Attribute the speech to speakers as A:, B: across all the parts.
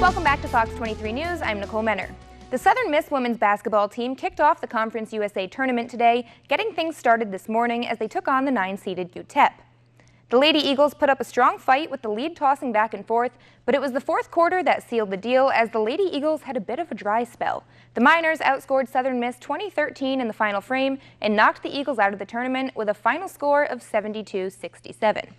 A: welcome back to Fox 23 News. I'm Nicole Menner. The Southern Miss women's basketball team kicked off the Conference USA tournament today, getting things started this morning as they took on the 9-seeded UTEP. The Lady Eagles put up a strong fight with the lead tossing back and forth, but it was the fourth quarter that sealed the deal as the Lady Eagles had a bit of a dry spell. The Miners outscored Southern Miss 20-13 in the final frame and knocked the Eagles out of the tournament with a final score of 72-67.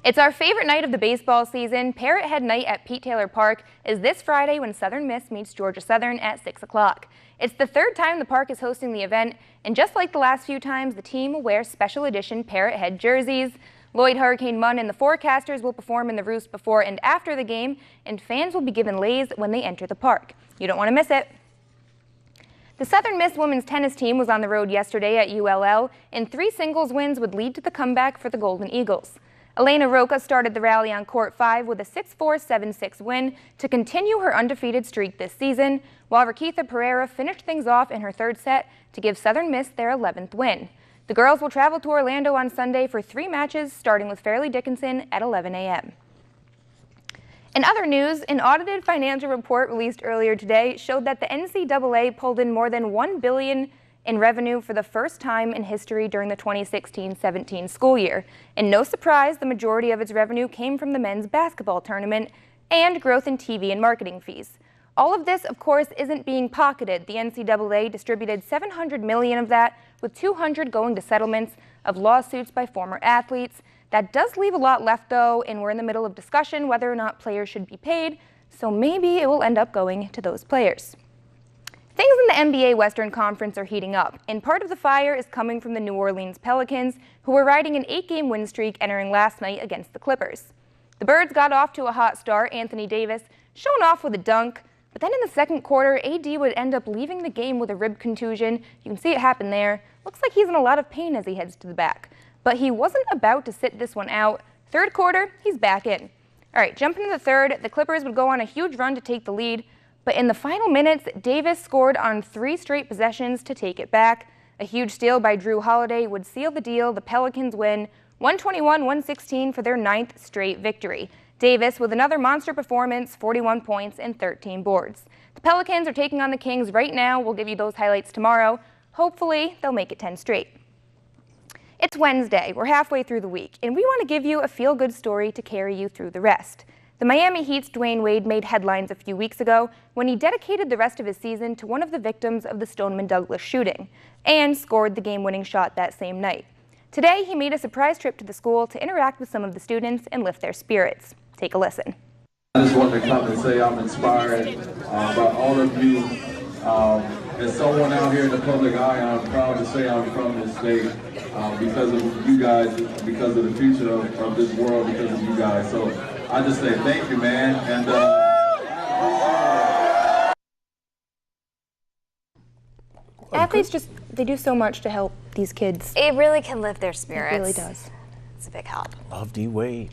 A: It's our favorite night of the baseball season. Parrot Head Night at Pete Taylor Park is this Friday when Southern Miss meets Georgia Southern at 6 o'clock. It's the third time the park is hosting the event, and just like the last few times, the team will wear special edition Parrot Head jerseys. Lloyd Hurricane Munn and the Forecasters will perform in the Roost before and after the game, and fans will be given lays when they enter the park. You don't want to miss it. The Southern Miss women's tennis team was on the road yesterday at ULL, and 3 singles wins would lead to the comeback for the Golden Eagles. Elena Roca started the rally on Court 5 with a 6-4, 7-6 win to continue her undefeated streak this season, while Rakitha Pereira finished things off in her third set to give Southern Miss their 11th win. The girls will travel to Orlando on Sunday for 3 matches, starting with Fairleigh Dickinson at 11 a.m. In other news, an audited financial report released earlier today showed that the NCAA pulled in more than $1 billion in revenue for the first time in history during the 2016-17 school year. And no surprise, the majority of its revenue came from the men's basketball tournament and growth in TV and marketing fees. All of this, of course, isn't being pocketed. The NCAA distributed $700 million of that, with $200 going to settlements of lawsuits by former athletes. That does leave a lot left, though, and we're in the middle of discussion whether or not players should be paid, so maybe it will end up going to those players. Things in the NBA Western Conference are heating up, and part of the fire is coming from the New Orleans Pelicans, who were riding an 8-game win streak entering last night against the Clippers. The Birds got off to a hot start, Anthony Davis showing off with a dunk, but then in the second quarter, AD would end up leaving the game with a rib contusion. You can see it happen there. Looks like he's in a lot of pain as he heads to the back. But he wasn't about to sit this one out. Third quarter, he's back in. All right, jumping to the third, the Clippers would go on a huge run to take the lead, but in the final minutes, Davis scored on 3 straight possessions to take it back. A huge steal by Drew Holiday would seal the deal. The Pelicans win 121-116 for their 9th straight victory. Davis with another monster performance, 41 points and 13 boards. The Pelicans are taking on the Kings right now. We'll give you those highlights tomorrow. Hopefully, they'll make it 10 straight. It's Wednesday. We're halfway through the week, and we want to give you a feel-good story to carry you through the rest. The Miami Heat's Dwayne Wade made headlines a few weeks ago when he dedicated the rest of his season to one of the victims of the Stoneman Douglas shooting and scored the game-winning shot that same night. Today, he made a surprise trip to the school to interact with some of the students and lift their spirits. Take a listen.
B: I just wanted to come and say I'm inspired by all of you. As someone out here in the public eye, I'm proud to say I'm from this state because of you guys, because of the future of this world, because of you guys. So I just say thank you, man. And
A: athletes they do so much to help these kids.
C: It really can lift their spirits.
A: It really does.
C: It's a big help.
D: Love D. Wade.